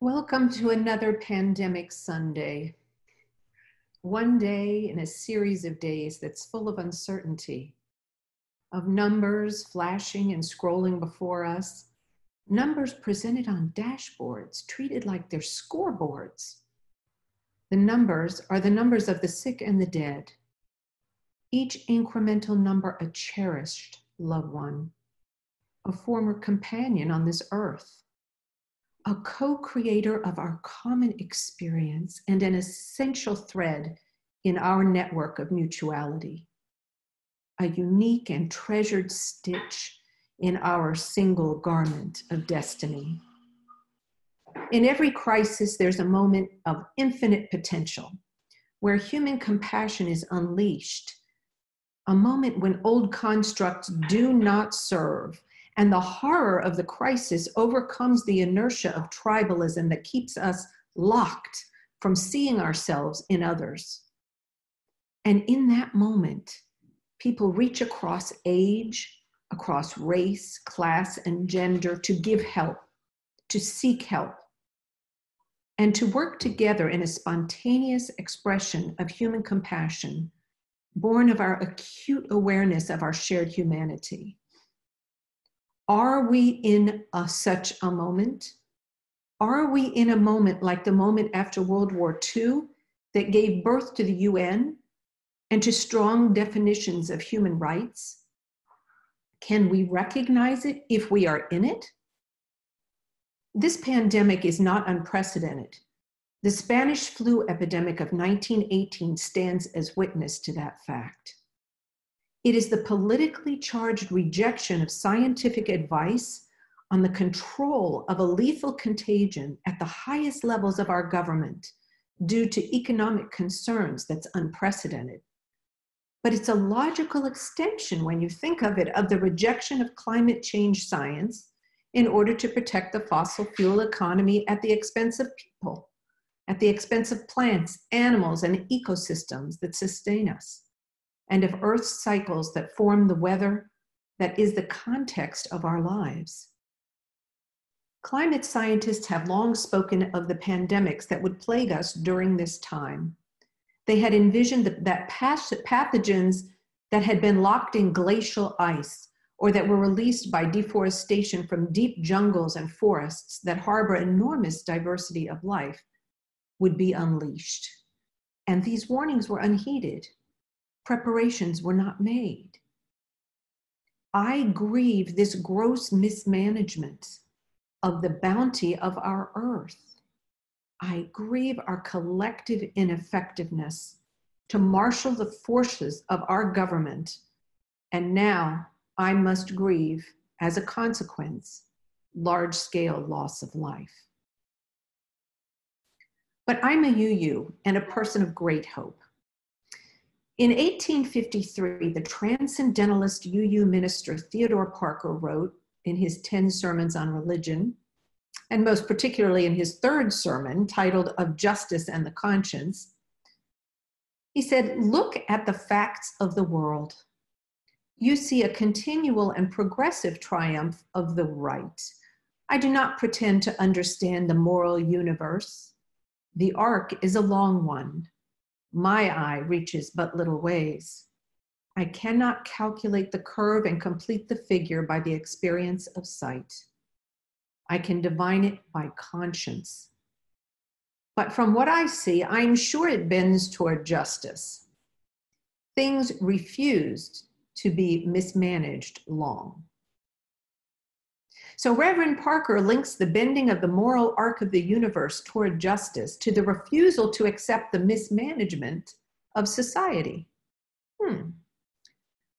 Welcome to another pandemic Sunday. One day in a series of days that's full of uncertainty, of numbers flashing and scrolling before us, numbers presented on dashboards, treated like they're scoreboards. The numbers are the numbers of the sick and the dead. Each incremental number a cherished loved one, a former companion on this earth, a co-creator of our common experience and an essential thread in our network of mutuality, a unique and treasured stitch in our single garment of destiny. In every crisis, there's a moment of infinite potential where human compassion is unleashed, a moment when old constructs do not serve, and the horror of the crisis overcomes the inertia of tribalism that keeps us locked from seeing ourselves in others. And in that moment, people reach across age, across race, class, and gender to give help, to seek help, and to work together in a spontaneous expression of human compassion, born of our acute awareness of our shared humanity. Are we in such a moment? Are we in a moment like the moment after World War II that gave birth to the UN and to strong definitions of human rights? Can we recognize it if we are in it? This pandemic is not unprecedented. The Spanish flu epidemic of 1918 stands as witness to that fact. It is the politically charged rejection of scientific advice on the control of a lethal contagion at the highest levels of our government due to economic concerns that's unprecedented. But it's a logical extension, when you think of it, of the rejection of climate change science in order to protect the fossil fuel economy at the expense of people, at the expense of plants, animals, and ecosystems that sustain us, and of Earth's cycles that form the weather that is the context of our lives. Climate scientists have long spoken of the pandemics that would plague us during this time. They had envisioned that pathogens that had been locked in glacial ice or that were released by deforestation from deep jungles and forests that harbor enormous diversity of life would be unleashed. And these warnings were unheeded. Preparations were not made. I grieve this gross mismanagement of the bounty of our earth. I grieve our collective ineffectiveness to marshal the forces of our government. And now I must grieve, as a consequence, large-scale loss of life. But I'm a UU and a person of great hope. In 1853, the transcendentalist UU minister Theodore Parker wrote in his 10 sermons on religion, and most particularly in his third sermon titled Of Justice and the Conscience, he said, "Look at the facts of the world. You see a continual and progressive triumph of the right. I do not pretend to understand the moral universe. The arc is a long one. My eye reaches but little ways. I cannot calculate the curve and complete the figure by the experience of sight. I can divine it by conscience. But from what I see, I'm sure it bends toward justice. Things refused to be mismanaged long." So Reverend Parker links the bending of the moral arc of the universe toward justice to the refusal to accept the mismanagement of society.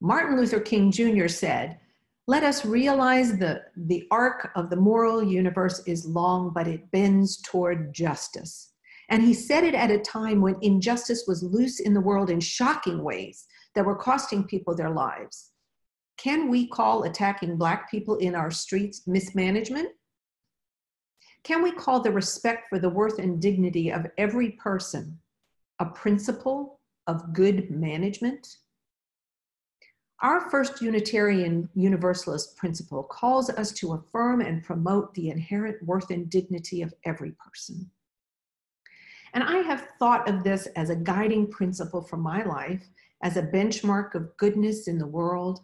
Martin Luther King Jr. said, "Let us realize the arc of the moral universe is long, but it bends toward justice." And he said it at a time when injustice was loose in the world in shocking ways that were costing people their lives. Can we call attacking Black people in our streets mismanagement? Can we call the respect for the worth and dignity of every person a principle of good management? Our first Unitarian Universalist principle calls us to affirm and promote the inherent worth and dignity of every person. And I have thought of this as a guiding principle for my life, as a benchmark of goodness in the world,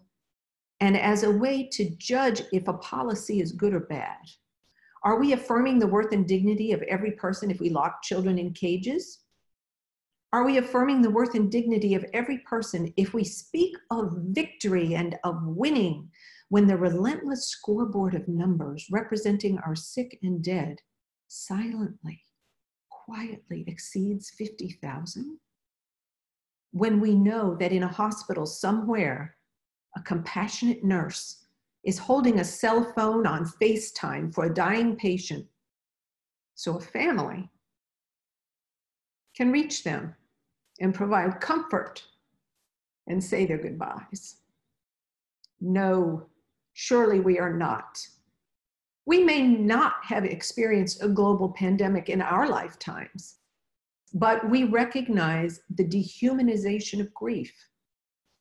and as a way to judge if a policy is good or bad. Are we affirming the worth and dignity of every person if we lock children in cages? Are we affirming the worth and dignity of every person if we speak of victory and of winning when the relentless scoreboard of numbers representing our sick and dead silently, quietly exceeds 50,000? When we know that in a hospital somewhere, a compassionate nurse is holding a cell phone on FaceTime for a dying patient, so a family can reach them and provide comfort and say their goodbyes. No, surely we are not. We may not have experienced a global pandemic in our lifetimes, but we recognize the dehumanization of grief,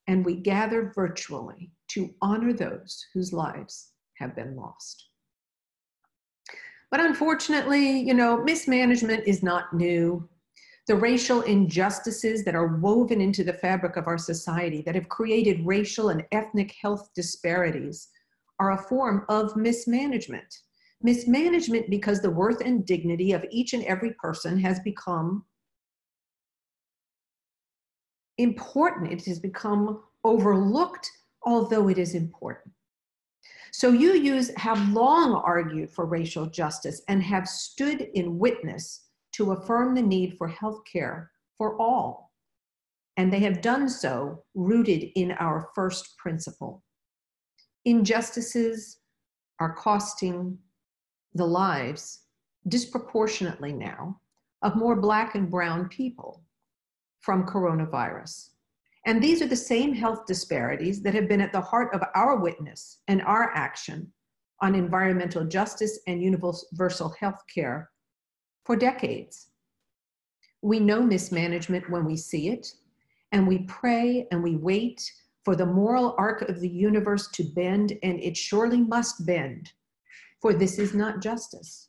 and we gather virtually to honor those whose lives have been lost. But unfortunately, mismanagement is not new. The racial injustices that are woven into the fabric of our society that have created racial and ethnic health disparities are a form of mismanagement. Mismanagement because the worth and dignity of each and every person has become important. It has become overlooked, although it is important. So UUs have long argued for racial justice and have stood in witness to affirm the need for health care for all. And they have done so rooted in our first principle. Injustices are costing the lives disproportionately now of more Black and brown people from coronavirus. And these are the same health disparities that have been at the heart of our witness and our action on environmental justice and universal health care for decades. We know mismanagement when we see it, and we pray and we wait for the moral arc of the universe to bend, and it surely must bend, for this is not justice.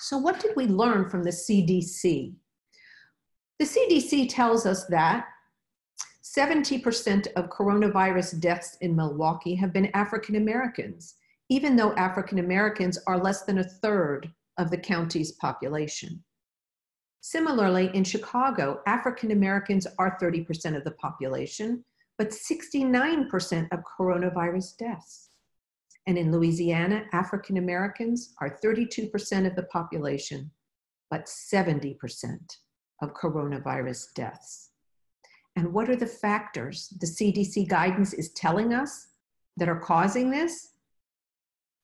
So what did we learn from the CDC? The CDC tells us that 70% of coronavirus deaths in Milwaukee have been African Americans, even though African Americans are less than a third of the county's population. Similarly, in Chicago, African Americans are 30% of the population, but 69% of coronavirus deaths. And in Louisiana, African Americans are 32% of the population, but 70% of coronavirus deaths. And what are the factors the CDC guidance is telling us that are causing this?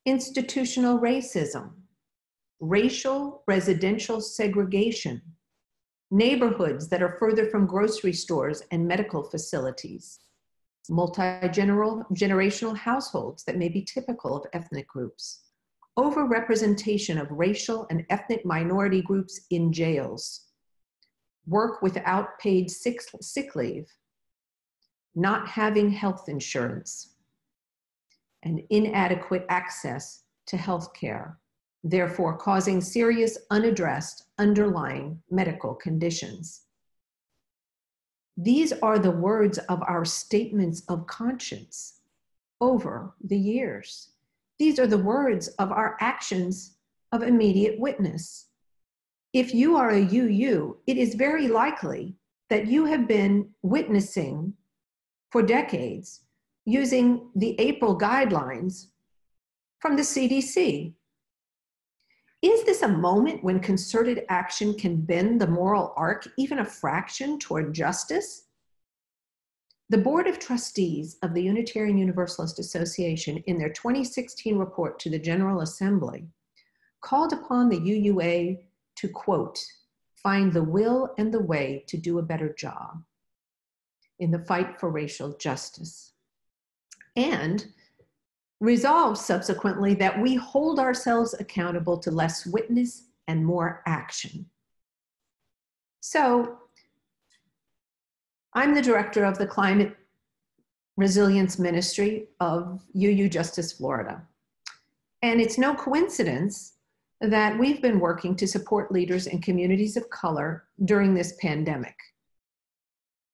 Institutional racism, racial residential segregation, neighborhoods that are further from grocery stores and medical facilities, multi-generational households that may be typical of ethnic groups, overrepresentation of racial and ethnic minority groups in jails, work without paid sick leave, not having health insurance, and inadequate access to health care, therefore causing serious unaddressed underlying medical conditions. These are the words of our statements of conscience over the years. These are the words of our actions of immediate witness. If you are a UU, it is very likely that you have been witnessing for decades using the April guidelines from the CDC. Is this a moment when concerted action can bend the moral arc even a fraction toward justice? The Board of Trustees of the Unitarian Universalist Association, in their 2016 report to the General Assembly, called upon the UUA to, quote, find the will and the way to do a better job in the fight for racial justice, and resolve subsequently that we hold ourselves accountable to less witness and more action. So I'm the director of the Climate Resilience Ministry of UU Justice Florida. And it's no coincidence that we've been working to support leaders in communities of color during this pandemic.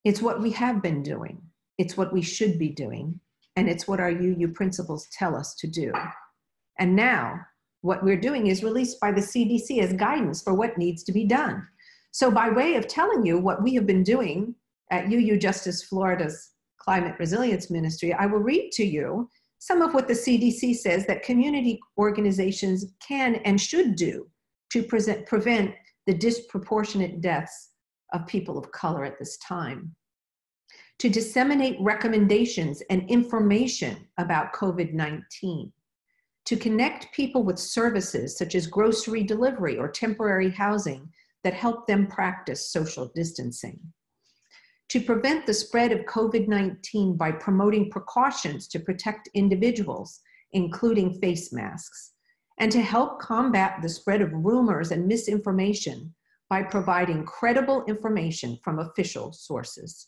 It's what we have been doing. It's what we should be doing. And it's what our UU principles tell us to do. And now what we're doing is released by the CDC as guidance for what needs to be done. So by way of telling you what we have been doing at UU Justice Florida's Climate Resilience Ministry, I will read to you some of what the CDC says that community organizations can and should do to prevent the disproportionate deaths of people of color at this time. To disseminate recommendations and information about COVID-19. To connect people with services such as grocery delivery or temporary housing that help them practice social distancing. To prevent the spread of COVID-19 by promoting precautions to protect individuals, including face masks, and to help combat the spread of rumors and misinformation by providing credible information from official sources.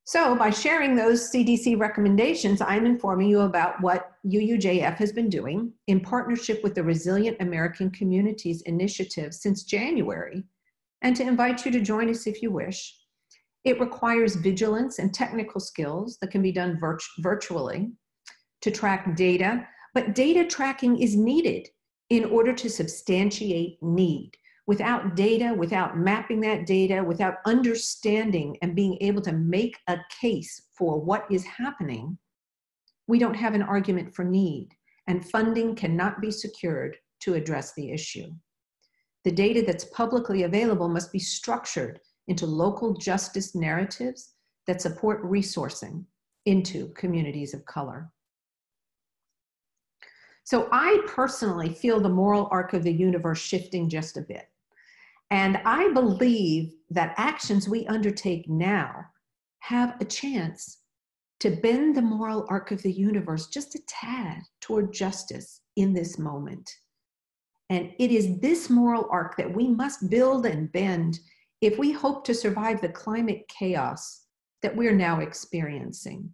So by sharing those CDC recommendations, I'm informing you about what UUJF has been doing in partnership with the Resilient American Communities Initiative since January, and to invite you to join us if you wish. It requires vigilance and technical skills that can be done virtually to track data, but data tracking is needed in order to substantiate need. Without data, without mapping that data, without understanding and being able to make a case for what is happening, we don't have an argument for need, and funding cannot be secured to address the issue. The data that's publicly available must be structured into local justice narratives that support resourcing into communities of color. So I personally feel the moral arc of the universe shifting just a bit. And I believe that actions we undertake now have a chance to bend the moral arc of the universe just a tad toward justice in this moment. And it is this moral arc that we must build and bend if we hope to survive the climate chaos that we're now experiencing.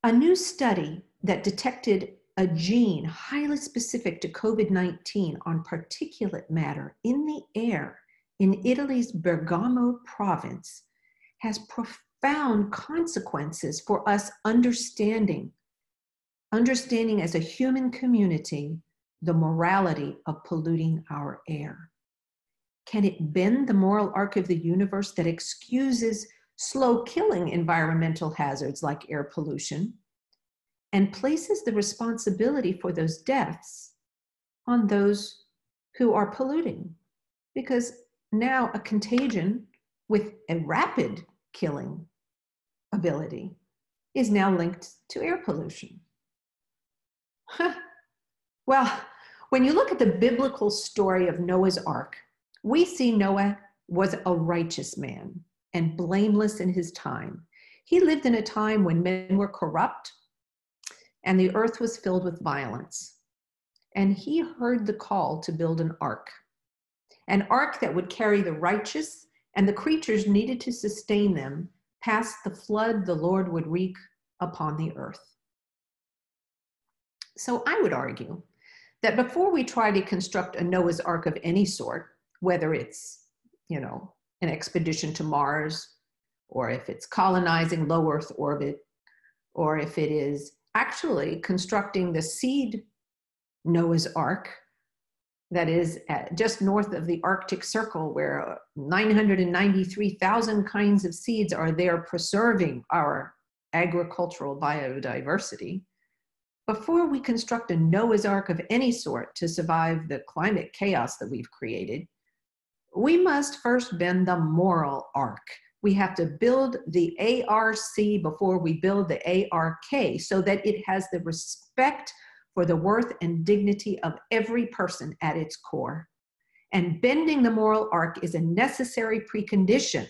A new study that detected a gene highly specific to COVID-19 on particulate matter in the air in Italy's Bergamo province has profound consequences for us understanding as a human community the morality of polluting our air. Can it bend the moral arc of the universe that excuses slow killing environmental hazards like air pollution and places the responsibility for those deaths on those who are polluting? Because now a contagion with a rapid killing ability is now linked to air pollution. Well, when you look at the biblical story of Noah's Ark, we see Noah was a righteous man and blameless in his time. He lived in a time when men were corrupt and the earth was filled with violence. And he heard the call to build an ark that would carry the righteous and the creatures needed to sustain them past the flood the Lord would wreak upon the earth. So I would argue that before we try to construct a Noah's Ark of any sort, whether it's, an expedition to Mars, or if it's colonizing low Earth orbit, or if it is actually constructing the seed Noah's Ark that is just north of the Arctic Circle, where 993,000 kinds of seeds are there preserving our agricultural biodiversity. Before we construct a Noah's Ark of any sort to survive the climate chaos that we've created, we must first bend the moral arc. We have to build the ARC before we build the ARK, so that it has the respect for the worth and dignity of every person at its core. And bending the moral arc is a necessary precondition,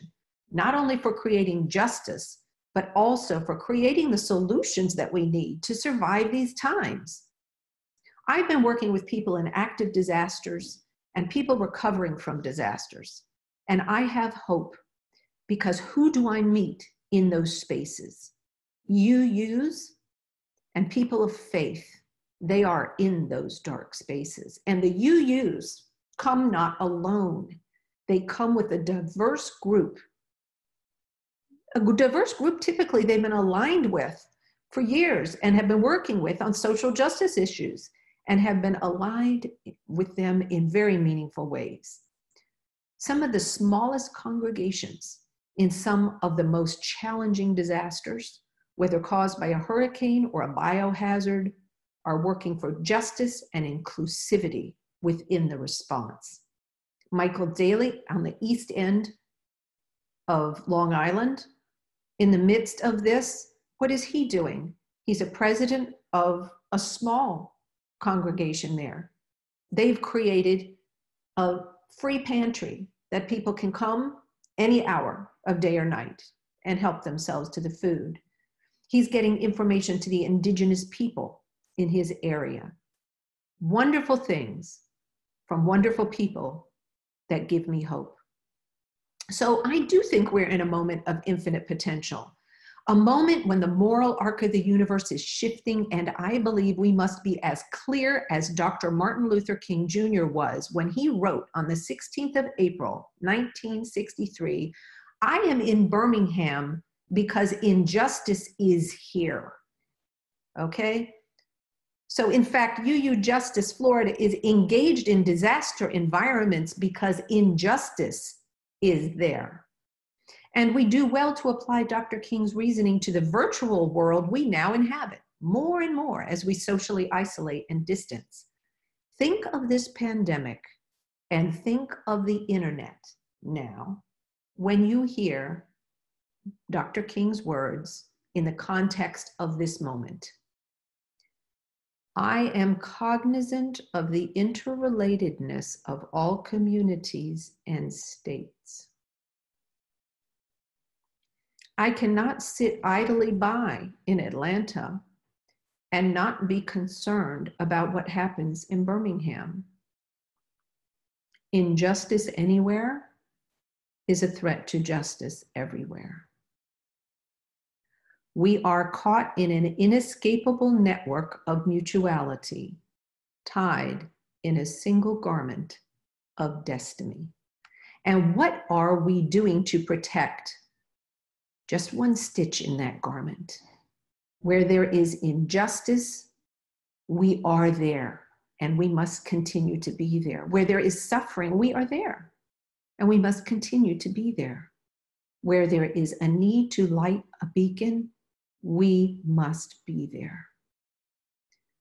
not only for creating justice, but also for creating the solutions that we need to survive these times. I've been working with people in active disasters and people recovering from disasters. And I have hope, because who do I meet in those spaces. UUs and people of faith, they are in those dark spaces. And the UUs come not alone. They come with a diverse group. A diverse group typically they've been aligned with for years and have been working with on social justice issues and have been aligned with them in very meaningful ways. Some of the smallest congregations in some of the most challenging disasters, whether caused by a hurricane or a biohazard, are working for justice and inclusivity within the response. Michael Daly on the east end of Long Island, in the midst of this, what is he doing? He's a president of a small congregation there. They've created a free pantry that people can come any hour of day or night and help themselves to the food. He's getting information to the indigenous people in his area. Wonderful things from wonderful people that give me hope. So I do think we're in a moment of infinite potential, a moment when the moral arc of the universe is shifting, and I believe we must be as clear as Dr. Martin Luther King Jr. was when he wrote on the 16th of April, 1963, "I am in Birmingham because injustice is here." Okay? So in fact, UU Justice Florida is engaged in disaster environments because injustice is there. And we do well to apply Dr. King's reasoning to the virtual world we now inhabit, more and more as we socially isolate and distance. Think of this pandemic and think of the internet now when you hear Dr. King's words in the context of this moment. I am cognizant of the interrelatedness of all communities and states. I cannot sit idly by in Atlanta and not be concerned about what happens in Birmingham. Injustice anywhere is a threat to justice everywhere. We are caught in an inescapable network of mutuality, tied in a single garment of destiny. And what are we doing to protect just one stitch in that garment? Where there is injustice, we are there, and we must continue to be there. Where there is suffering, we are there, and we must continue to be there. Where there is a need to light a beacon, we must be there.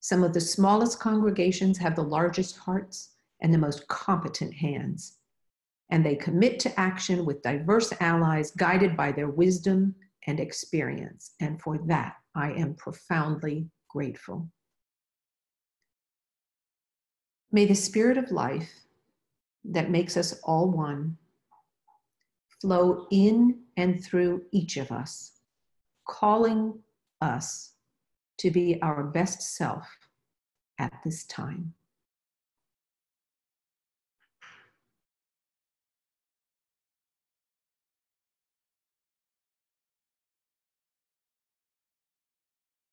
Some of the smallest congregations have the largest hearts and the most competent hands, and they commit to action with diverse allies guided by their wisdom and experience. And for that, I am profoundly grateful. May the spirit of life that makes us all one flow in and through each of us, calling us to be our best self at this time.